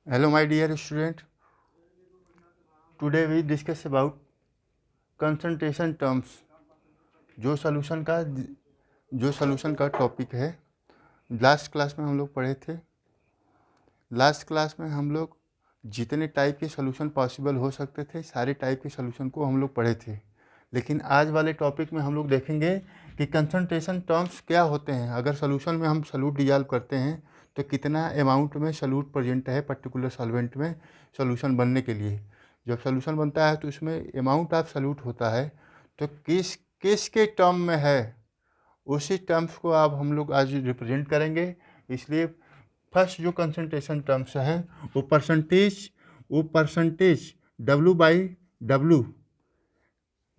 Hello, my dear student. Today we discuss about concentration terms. जो solution का topic है, last class में हम लोग पढ़े थे। लास्ट क्लास में हम लोग जितने टाइप के सॉल्यूशन पॉसिबल हो सकते थे, सारे टाइप के सॉल्यूशन को हम लोग पढ़े थे। लेकिन आज वाले टॉपिक में हम लोग देखेंगे कि कंसंट्रेशन टर्म्स क्या होते हैं। अगर सॉल्यूशन में हम सॉल्यूट डिजॉल्व करते हैं तो कितना अमाउंट में सॉल्यूट प्रेजेंट है पर्टिकुलर सॉल्वेंट में सॉल्यूशन बनने के लिए। जब सॉल्यूशन बनता है तो उसमें अमाउंट ऑफ सॉल्यूट होता है, तो किस किस के टर्म में है, उसी टर्म्स को अब हम लोग आज रिप्रेजेंट करेंगे। इसलिए फर्स्ट जो कंसंट्रेशन टर्म्स है वो परसेंटेज W/W,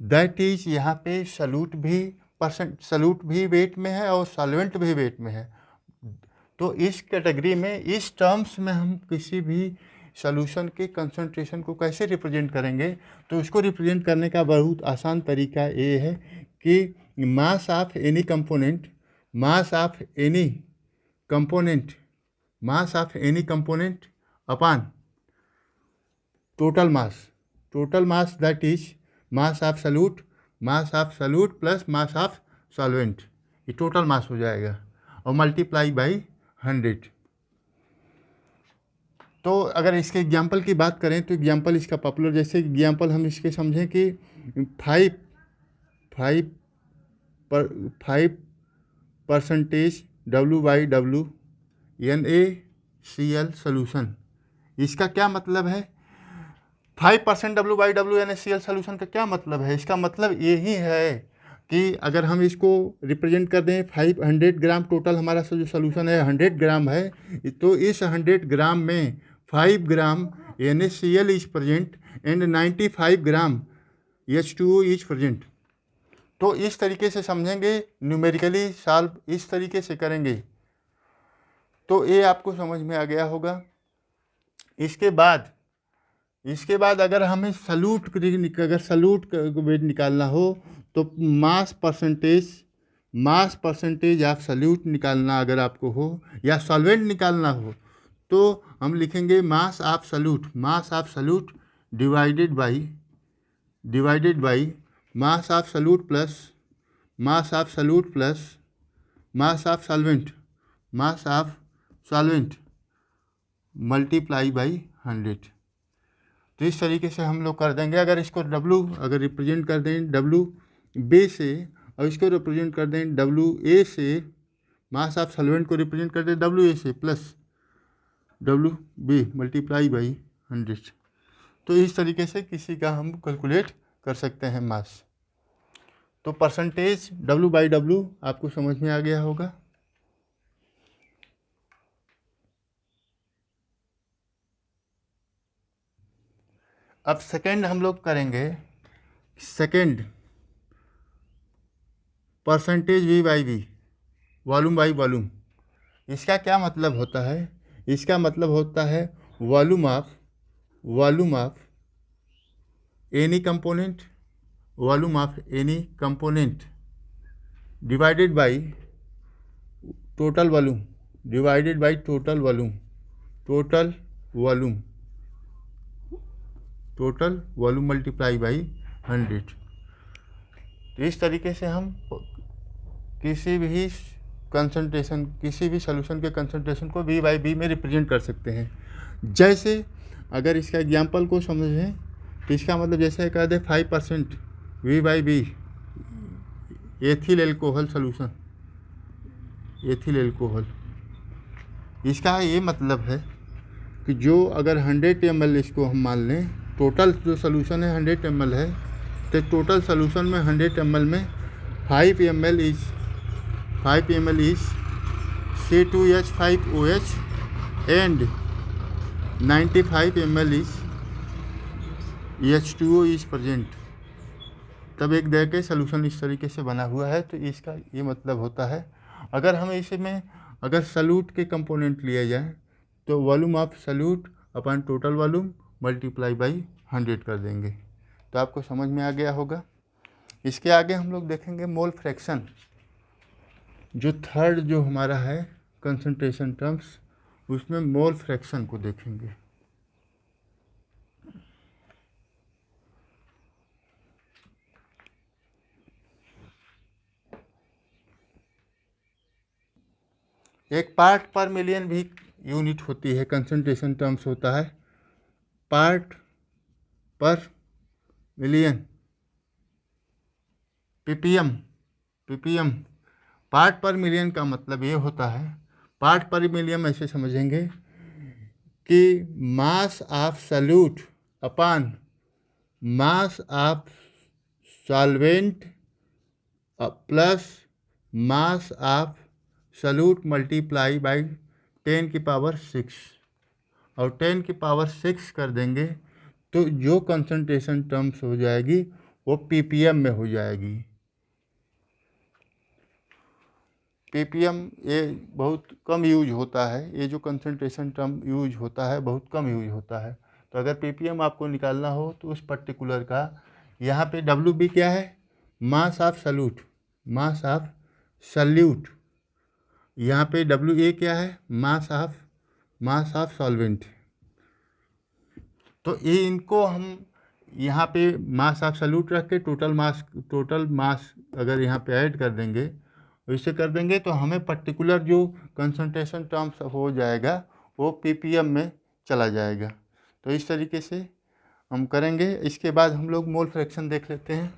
दैट इज यहाँ पे सॉल्यूट भी वेट में है और सॉल्वेंट भी वेट में है। तो इस कैटेगरी में, इस टर्म्स में हम किसी भी सॉल्यूशन के कंसंट्रेशन को कैसे रिप्रेजेंट करेंगे, तो उसको रिप्रेजेंट करने का बहुत आसान तरीका ये है कि mass of any component upon total mass that is mass of solute plus mass of solvent, ये टोटल मास हो जाएगा, और मल्टीप्लाई बाई 100। तो अगर इसके एग्जाम्पल की बात करें तो एग्जाम्पल इसका पॉपुलर, जैसे एग्जाम्पल हम इसके समझें कि 5% W/W NaCl सोल्यूशन। इसका क्या मतलब है? 5% W/W NaCl सोल्यूशन का क्या मतलब है? इसका मतलब यही है कि अगर हम इसको रिप्रेजेंट कर दें 500 ग्राम, टोटल हमारा जो सोल्यूशन है 100 ग्राम है, तो इस 100 ग्राम में 5 ग्राम NaCl is present and 95 gram H2O is present. तो इस तरीके से समझेंगे, न्यूमेरिकली सॉल्व इस तरीके से करेंगे, तो ये आपको समझ में आ गया होगा। इसके बाद अगर हमें सॉल्यूट वेट निकालना हो तो मास परसेंटेज ऑफ सॉल्यूट निकालना अगर आपको हो, या सॉल्वेंट निकालना हो, तो हम लिखेंगे mass of solute divided by mass of solute plus mass of solvent multiply by 100। तो इस तरीके से हम लोग कर देंगे। अगर इसको अगर रिप्रेजेंट कर दें W/B से, और इसको रिप्रेजेंट कर दें WA से, मास ऑफ सॉल्वेंट को रिप्रेजेंट कर दें WA से प्लस WB मल्टीप्लाई बाई 100। तो इस तरीके से किसी का हम कैलकुलेट कर सकते हैं मास। तो परसेंटेज W/W आपको समझ में आ गया होगा। अब सेकेंड हम लोग करेंगे, percentage V/V, volume by volume. इसका क्या मतलब होता है? इसका मतलब होता है volume of any component divided by total volume multiply by 100। तो इस तरीके से हम किसी भी सॉल्यूशन के कंसंट्रेशन को V/V में रिप्रेजेंट कर सकते हैं। जैसे अगर इसका एग्जांपल को समझें तो इसका मतलब जैसे कह दे 5% V/V एथिल एल्कोहल सॉल्यूशन, इसका ये मतलब है कि जो अगर 100 ml इसको हम मान लें, टोटल जो सॉल्यूशन है 100 ml है, तो टोटल सॉल्यूशन में 100 ml में 5 ml is C2H5OH and 95 ml is H2O is present. तब एक देखिए सॉल्यूशन इस तरीके से बना हुआ है। तो इसका ये मतलब होता है, अगर हम इसमें अगर सॉल्यूट के कंपोनेंट लिए जाए तो volume of solute upon total volume multiply by 100 कर देंगे। तो आपको समझ में आ गया होगा। इसके आगे हम लोग देखेंगे मोल फ्रैक्शन, जो थर्ड जो हमारा है कंसंट्रेशन टर्म्स, उसमें मोल फ्रैक्शन को देखेंगे। एक पार्ट पर मिलियन भी यूनिट होती है, कंसंट्रेशन टर्म्स होता है पार्ट पर मिलियन, पीपीएम। पीपीएम पार्ट पर मिलियन का मतलब ये होता है, पार्ट पर मिलियन ऐसे समझेंगे कि mass of solute upon mass of solvent plus mass of solute multiply by 10⁻⁶, और 10⁻⁶ कर देंगे तो जो कंसंट्रेशन टर्म्स हो जाएगी वो पीपीएम में हो जाएगी। पीपीएम ये बहुत कम यूज होता है, ये जो कंसंट्रेशन टर्म यूज होता है बहुत कम यूज होता है। तो अगर पीपीएम आपको निकालना हो तो उस पर्टिकुलर का यहाँ पे डब्ल्यू बी क्या है, mass of solute, mass of solute. यहाँ पे डब्ल्यू ए क्या है, मास ऑफ सॉल्वेंट। तो ये इनको हम यहाँ पे मास ऑफ सॉल्यूट रख के टोटल मास अगर यहाँ पे ऐड कर देंगे, वैसे कर देंगे तो हमें पर्टिकुलर जो कंसंट्रेशन टर्म्स हो जाएगा वो पीपीएम में चला जाएगा। तो इस तरीके से हम करेंगे। इसके बाद हम लोग मोल फ्रैक्शन देख लेते हैं।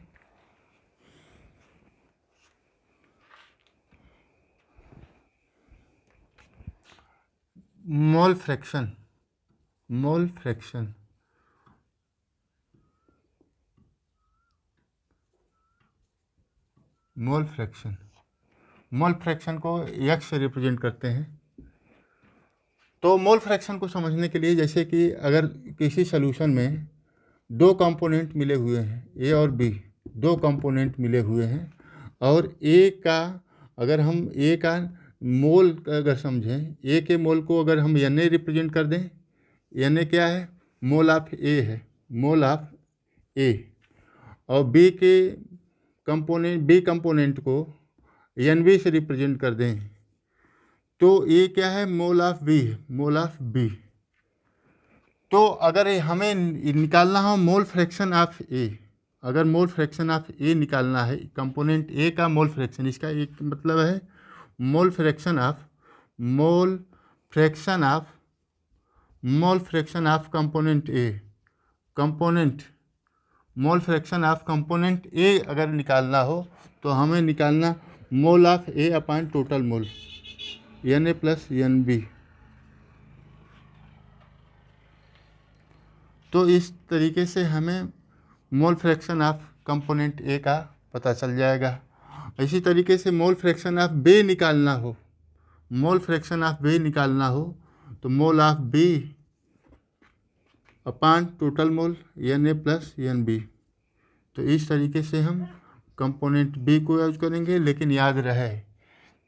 Mole fraction, mole fraction mole fraction mole fraction को x से रिप्रेजेंट करते हैं। तो मोल फ्रैक्शन को समझने के लिए जैसे कि अगर किसी सॉल्यूशन में दो कंपोनेंट मिले हुए हैं, ए और बी, दो कंपोनेंट मिले हुए हैं, और ए का अगर हम ए का मोल अगर समझें, ए के मोल को अगर हम एन ए रिप्रेजेंट कर दें, एन ए क्या है, मोल ऑफ ए है, मोल ऑफ ए, और बी के बी कंपोनेंट को एन बी से रिप्रेजेंट कर दें तो ए क्या है, मोल ऑफ बी है, मोल ऑफ बी। तो अगर हमें निकालना हो मोल फ्रैक्शन ऑफ ए, अगर मोल फ्रैक्शन ऑफ ए निकालना है, कंपोनेंट ए का मोल फ्रैक्शन, इसका एक मतलब है mole fraction of component A, component mole fraction of component A अगर निकालना हो तो हमें निकालना mole of A upon total mole, n A plus n B. तो इस तरीके से हमें mole fraction of component A का पता चल जाएगा। इसी तरीके से मोल फ्रैक्शन ऑफ बी निकालना हो, मोल फ्रैक्शन ऑफ बी निकालना हो तो mole of B upon total mole, n A plus n B. तो इस तरीके से हम कंपोनेंट बी को यूज करेंगे। लेकिन याद रहे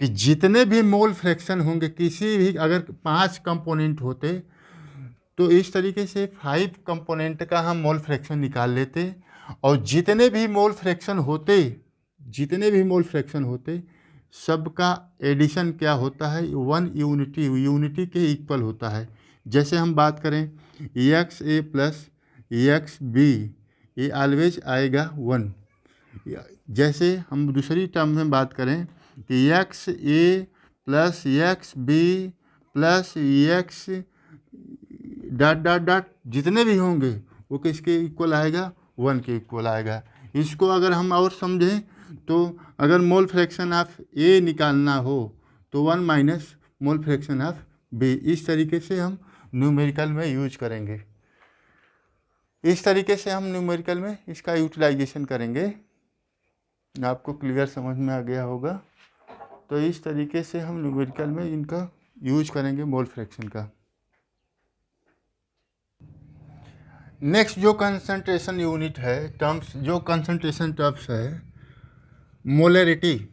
कि जितने भी मोल फ्रैक्शन होंगे, किसी भी अगर 5 कंपोनेंट होते तो इस तरीके से 5 कंपोनेंट का हम मोल फ्रैक्शन निकाल लेते, और जितने भी मोल फ्रैक्शन होते सबका एडिशन क्या होता है, 1 यूनिटी के इक्वल होता है। जैसे हम बात करें x A plus X B, ये ऑलवेज आएगा 1। जैसे हम दूसरी टर्म में बात करें कि X A plus X B plus X dot dot dot, जितने भी होंगे वो किसके इक्वल आएगा, 1 के इक्वल आएगा। इसको अगर हम और समझें तो अगर मोल फ्रैक्शन ऑफ ए निकालना हो तो 1 minus mole fraction of B. इस तरीके से हम न्यूमेरिकल में यूज करेंगे, इस तरीके से हम न्यूमेरिकल में इसका यूटिलाइजेशन करेंगे। आपको क्लियर समझ में आ गया होगा। तो इस तरीके से हम न्यूमेरिकल में इनका यूज करेंगे मोल फ्रैक्शन का। नेक्स्ट जो कंसंट्रेशन यूनिट है, टर्म्स जो कंसंट्रेशन टर्म्स है, molarity,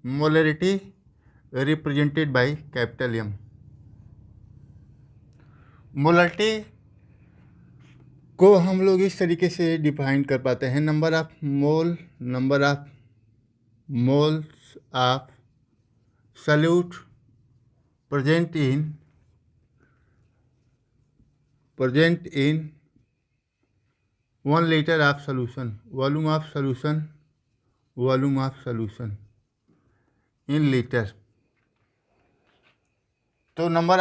molarity represented by capital M. Molarity को हम लोग इस तरीके से डिफाइन कर पाते हैं, number of moles of solute present in 1 litre of solution, volume of solution in litre. तो नंबर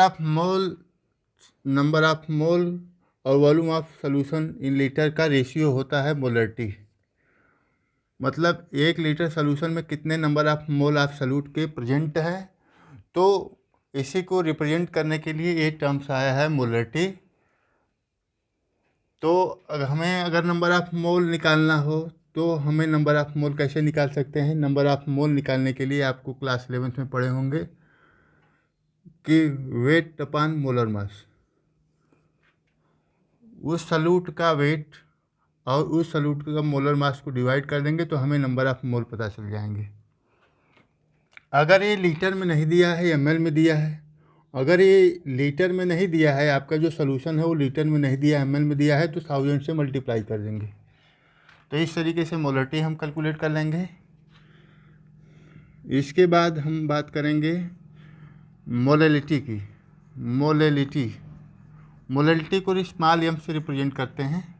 ऑफ मोल और volume of solution in litre का रेशियो होता है मोलरिटी। मतलब 1 लीटर सॉल्यूशन में कितने number of mole of solute के present है, तो इसी को रिप्रेजेंट करने के लिए ये टर्म्स आया है मोलरिटी। तो अगर नंबर ऑफ मोल निकालना हो तो हमें नंबर ऑफ मोल कैसे निकाल सकते हैं। नंबर ऑफ मोल निकालने के लिए आपको क्लास 11th में पढ़े होंगे कि वेट अपॉन मोलर मास, उस सॉल्यूट का वेट और उस सॉल्यूट का मोलर मास को डिवाइड कर देंगे तो हमें नंबर ऑफ मोल पता चल जाएंगे। अगर ये लीटर में नहीं दिया है, ml में दिया है, अगर ये लीटर में नहीं दिया है, आपका जो सोल्यूशन है वो लीटर में नहीं दिया है, ml में दिया है, तो 1000 से मल्टीप्लाई कर देंगे। तो इस तरीके से मोलरिटी हम कैलकुलेट कर लेंगे। इसके बाद हम बात करेंगे मोलैलिटी की। मोलैलिटी को स्मॉल एम से रिप्रेजेंट करते हैं।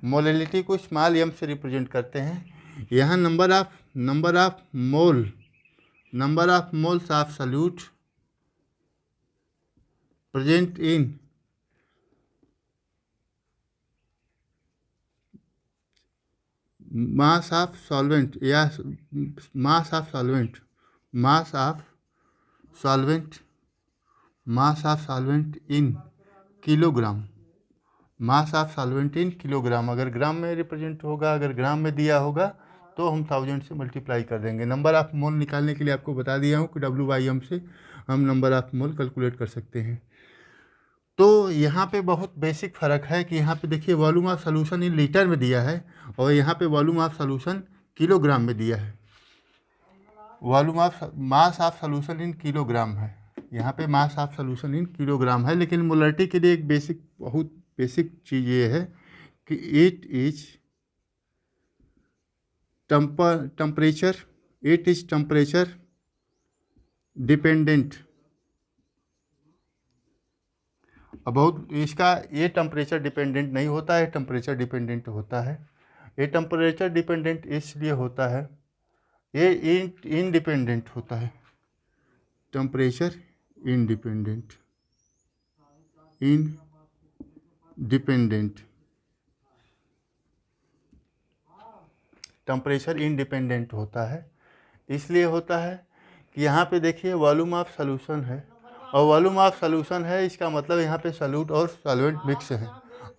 मोलैलिटी को स्मॉल एम से रिप्रेजेंट करते हैं। यहाँ number of moles of solute present in mass of solvent या mass of solvent in kilogram. Mass of solvent in kilogram अगर ग्राम में रिप्रेजेंट होगा, अगर ग्राम में दिया होगा तो हम 1000 से मल्टीप्लाई कर देंगे। नंबर ऑफ मोल निकालने के लिए आपको बता दिया हूँ कि W/M से हम नंबर ऑफ मोल कैलकुलेट कर सकते हैं। तो यहाँ पे बहुत बेसिक फ़र्क है कि यहाँ पे देखिए volume of solution in litre में दिया है और यहाँ पे वॉल्यूम ऑफ सॉल्यूशन किलोग्राम में दिया है। Mass of solution in kilogram है, यहाँ पे mass of solution in kilogram है। लेकिन मोलरिटी के लिए एक बहुत बेसिक चीज़ ये है कि इट इज टेम्परेचर डिपेंडेंट। बहुत इसका ये टेम्परेचर डिपेंडेंट नहीं होता है, टेम्परेचर डिपेंडेंट होता है। ये टेम्परेचर डिपेंडेंट इसलिए होता है, ये इंडिपेंडेंट होता है। टेम्परेचर इंडिपेंडेंट टेम्परेचर इंडिपेंडेंट होता है। इसलिए होता है कि यहाँ पे देखिए वॉल्यूम ऑफ सॉल्यूशन है और वॉल्यूम ऑफ सॉल्यूशन है, इसका मतलब यहाँ पे सॉल्यूट और सॉल्वेंट मिक्स है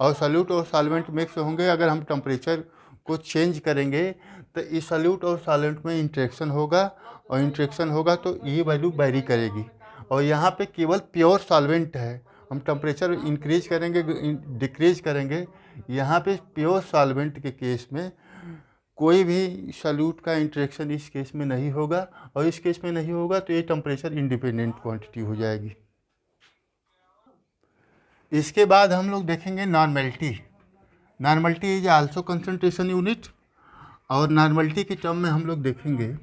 और सॉल्यूट और सॉल्वेंट मिक्स होंगे। अगर हम टेम्परेचर को चेंज करेंगे तो इस सॉल्यूट और सॉल्वेंट में इंट्रैक्शन होगा और इंट्रैक्शन होगा तो ये वैल्यू वेरी करेगी। और यहाँ पे केवल प्योर सॉल्वेंट है, हम टेम्परेचर इंक्रीज करेंगे डिक्रीज करेंगे, यहाँ पे प्योर सॉल्वेंट के केस में कोई भी सॉल्यूट का इंट्रैक्शन इस केस में नहीं होगा और इस केस में नहीं होगा तो ये टेम्परेचर इंडिपेंडेंट क्वांटिटी हो जाएगी। इसके बाद हम लोग देखेंगे normality is also concentration unit. और नॉर्मलिटी के टर्म में हम लोग देखेंगे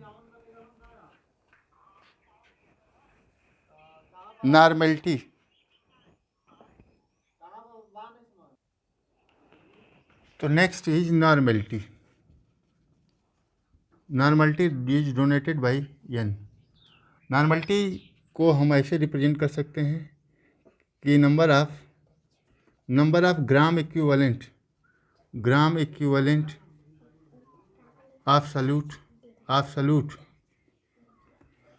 नॉर्मलिटी। तो next is normality is donated bye n। Normality को हम ऐसे रिप्रेजेंट कर सकते हैं कि number of gram equivalent of solute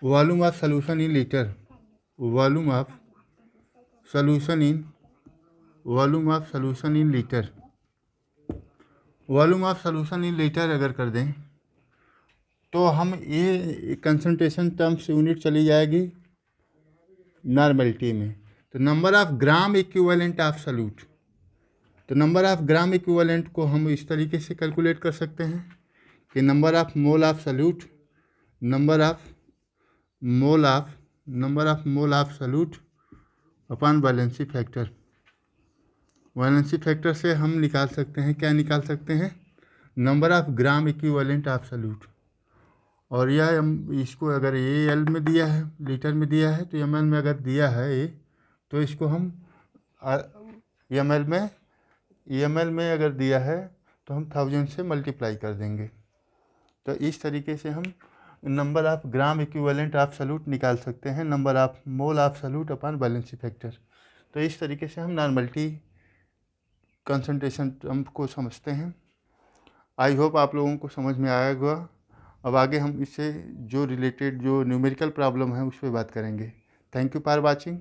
volume of solution in litre volume of solution in litre अगर कर दें तो हम ये कंसंट्रेशन टर्म्स यूनिट चली जाएगी नॉर्मलिटी में। तो number of gram equivalent of solute, तो नंबर ऑफ ग्राम इक्विवेलेंट को हम इस तरीके से कैलकुलेट कर सकते हैं कि number of mole of solute upon valency factor से हम निकाल सकते हैं, क्या निकाल सकते हैं, number of gram equivalent of solute. और यह इसको अगर ये एल में दिया है, लीटर में दिया है, तो एम एल में अगर दिया है ये, तो इसको हम एम एल में अगर दिया है तो हम 1000 से मल्टीप्लाई कर देंगे। तो इस तरीके से हम number of gram equivalent of solute निकाल सकते हैं, number of mole of solute upon valency factor. तो इस तरीके से हम नॉर्मलिटी कंसंट्रेशन टर्म को समझते हैं। आई होप आप लोगों को समझ में आएगा। अब आगे हम इससे जो रिलेटेड जो न्यूमेरिकल प्रॉब्लम है उस पर बात करेंगे। Thank you for watching.